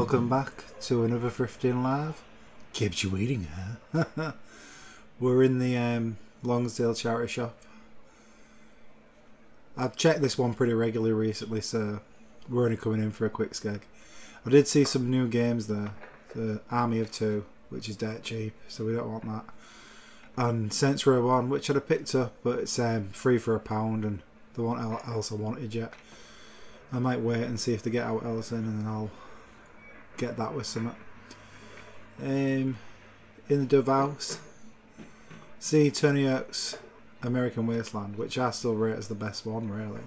Welcome back to another Thrifting Live. Keeps you waiting, huh? We're in the Lonsdale charity shop. I've checked this one pretty regularly recently, so we're only coming in for a quick skeg. I did see some new games there. The Army of Two, which is dirt cheap, so we don't want that. And Saints Row 1, which I'd have picked up, but it's free for £1 and there wasn't else I wanted yet. I might wait and see if they get out else in, and then I'll get that with something. In the Dove House, see Tony Hawk's American Wasteland, which I still rate as the best one, really.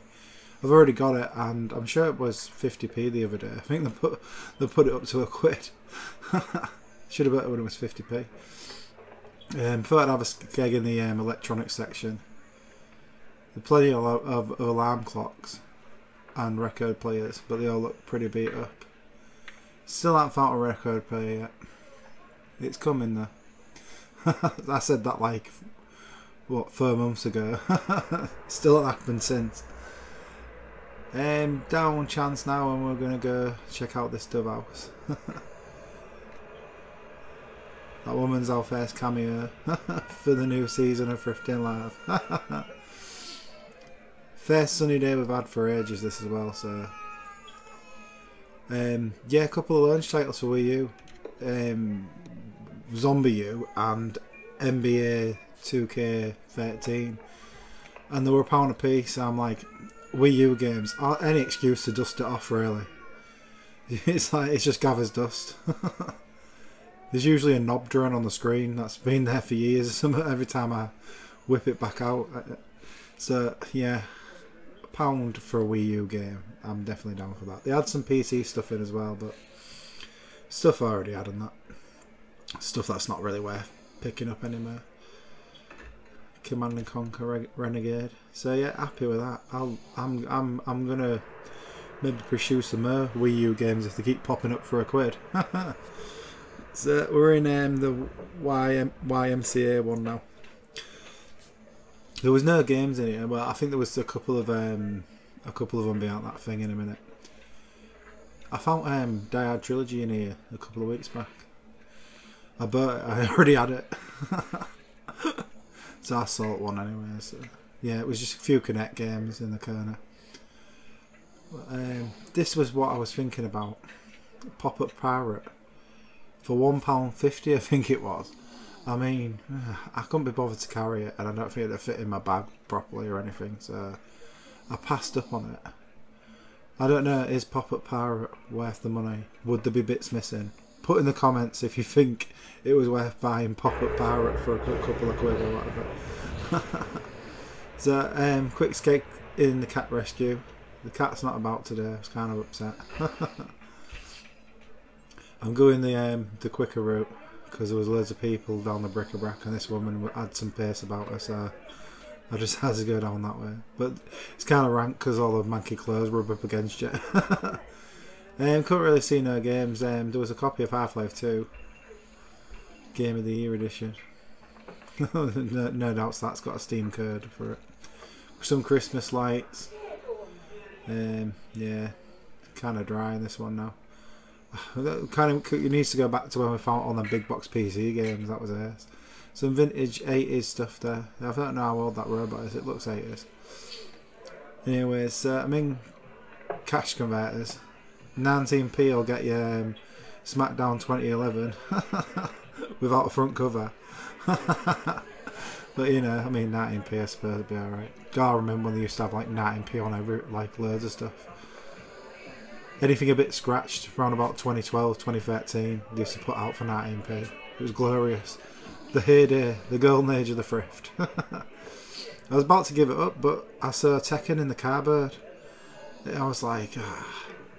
I've already got it, and I'm sure it was 50p the other day. I think they put it up to £1. Should have bet when it was 50p. Thought I'd have a skeg in the electronics section. There's plenty of alarm clocks and record players, but they all look pretty beat up. Still haven't found a record player yet. It's coming though. I said that like, what, 4 months ago. Still hasn't happened since. Down one chance now, and we're going to go check out this Dove House. That woman's our first cameo for the new season of Thrifting Live. First sunny day we've had for ages, this as well, so yeah, a couple of launch titles for Wii U, Zombie U and NBA 2K13, and they were £1 a piece. I'm like, Wii U games, any excuse to dust it off, really. It's like, it just gathers dust. There's usually a knob drone on the screen that's been there for years every time I whip it back out. So yeah, £1 for a Wii U game, I'm definitely down for that. They had some PC stuff in as well, but stuff I already had and that. Stuff that's not really worth picking up anymore. Command & Conquer Renegade. So yeah, happy with that. I'm gonna maybe pursue some more Wii U games if they keep popping up for £1. So we're in the YMCA one now. There was no games in it, but I think there was a couple of them behind that thing in a minute. I found Die Hard Trilogy in here a couple of weeks back. I bought it. I already had it. So I saw one anyway. So yeah, it was just a few Kinect games in the corner. This was what I was thinking about. Pop-up pirate for £1.50, I think it was. I mean, I couldn't be bothered to carry it, and I don't think it'd fit in my bag properly or anything, so I passed up on it. I don't know, is Pop-Up Pirate worth the money? Would there be bits missing? Put in the comments if you think it was worth buying Pop-Up Pirate for a couple of quid or whatever. So, quick escape in the cat rescue. The cat's not about today, I was kind of upset. I'm going the quicker route, because there was loads of people down the bric-a-brac and this woman had some pace about her, so I just had to go down that way. But it's kind of rank because all the manky clothes rub up against you. Couldn't really see no games. There was a copy of Half-Life 2 Game of the Year edition. No doubts that's got a Steam code for it. Some Christmas lights. Yeah, kind of dry in this one now. It needs to go back to when we found on the big box PC games. That was it. Some vintage 80s stuff there. I don't know how old that robot is. It looks 80s. Anyways, I'm in cash converters. 19p will get you SmackDown 2011 without a front cover. But you know, I mean, 19p I suppose would be alright. I remember when they used to have like 19p on every, like, loads of stuff. Anything a bit scratched around about 2012, 2013, they used to put out for 19p. It was glorious. The heyday, the golden age of the thrift. I was about to give it up, but I saw Tekken in the cardboard. I was like,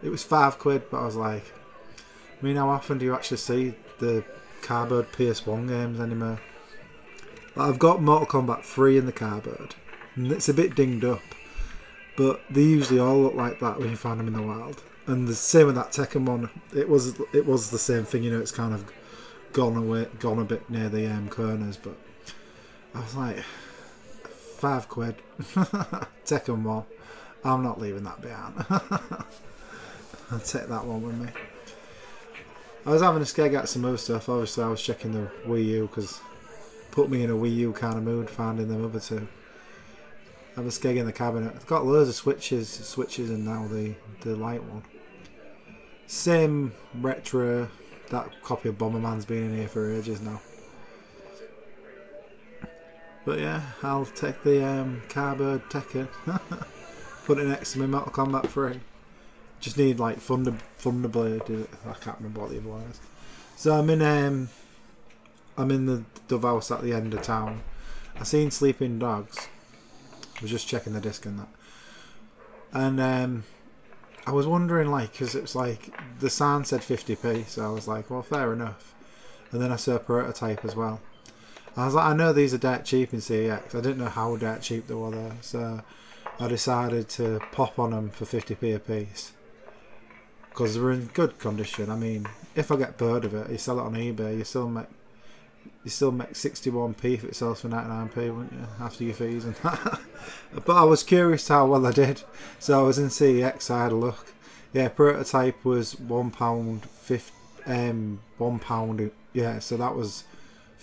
it was £5, but I was like, I mean, how often do you actually see the cardboard PS1 games anymore? Like, I've got Mortal Kombat 3 in the cardboard, and it's a bit dinged up, but they usually all look like that when you find them in the wild. And the same with that Tekken one. It was the same thing, you know. It's kind of gone a bit near the corners, but I was like, £5. Tekken 1. I'm not leaving that behind. I'll take that one with me. I was having a skeg at some other stuff. Obviously I was checking the Wii U because put me in a Wii U kind of mood finding them other two. I have a skeg in the cabinet. I've got loads of switches and now the light one. Same retro. That copy of Bomberman's been in here for ages now. But yeah, I'll take the Cardboard Tekken. Put it next to my Mortal Kombat 3. Just need like Thunderblade. I can't remember what the other one is. So I'm in the Dove House at the end of town. I seen Sleeping Dogs. I was just checking the disc and that. And I was wondering, like, because it was like the sign said 50p, so I was like, well, fair enough. And then I saw a prototype as well. I was like, I know these are dirt cheap in CEX. I didn't know how dirt cheap they were there, so I decided to pop on them for 50p a piece because they're in good condition. I mean, if I get bored of it, you sell it on eBay, you still make 61p if it sells for 99p, wouldn't you? After your fees and that. But I was curious how well I did, so I was in CEX. I had a look. Yeah, prototype was £1. Yeah, so that was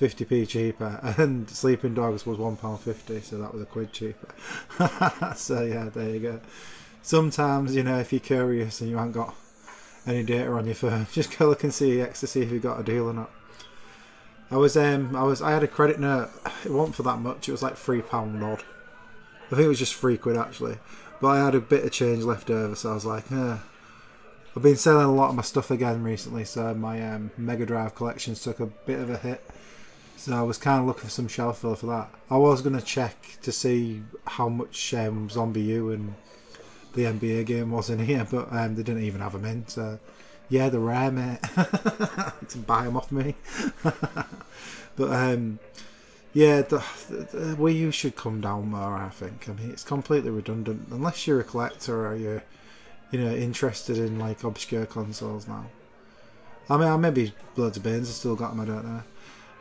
50p cheaper, and Sleeping Dogs was £1.50, so that was a quid cheaper. So yeah, there you go. Sometimes, you know, if you're curious and you haven't got any data on your phone, just go look in CEX to see if you've got a deal or not. I had a credit note. It wasn't for that much. It was like £3 odd. I think it was just £3 actually. But I had a bit of change left over, so I was like, I've been selling a lot of my stuff again recently, so my Mega Drive collections took a bit of a hit. So I was kind of looking for some shelf filler for that. I was going to check to see how much Zombie U and the NBA game was in here, but they didn't even have them in, so yeah, they're rare, mate. To buy them off me. But yeah, the Wii U should come down more, I think. I mean, it's completely redundant unless you're a collector or you're, you know, interested in like obscure consoles now. I mean, maybe Bloods of Banes have still got them, I don't know.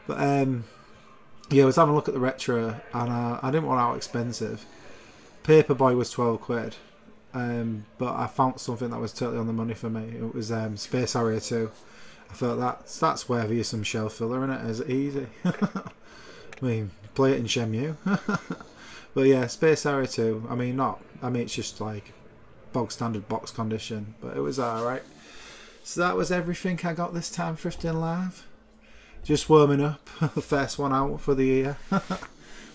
But yeah, I was having a look at the retro and I didn't want how expensive. Paperboy was 12 quid. But I found something that was totally on the money for me. It was Space Harrier 2. I thought that's worth you some shelf filler in it. Is easy. I mean, play it in Shenmue. But yeah, Space Harrier 2. I mean, it's just like bog standard box condition, but it was alright. So that was everything I got this time Thrifting Live. Just warming up. First one out for the year.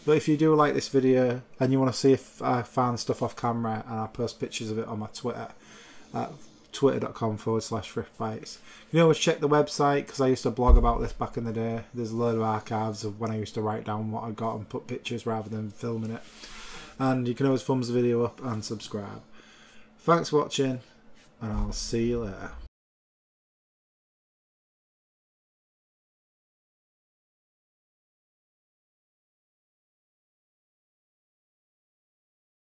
But if you do like this video and you want to see if I found stuff off camera, and I post pictures of it on my Twitter at twitter.com/thriftbytes. You can always check the website because I used to blog about this back in the day. There's a load of archives of when I used to write down what I got and put pictures rather than filming it. And you can always thumbs the video up and subscribe. Thanks for watching, and I'll see you later.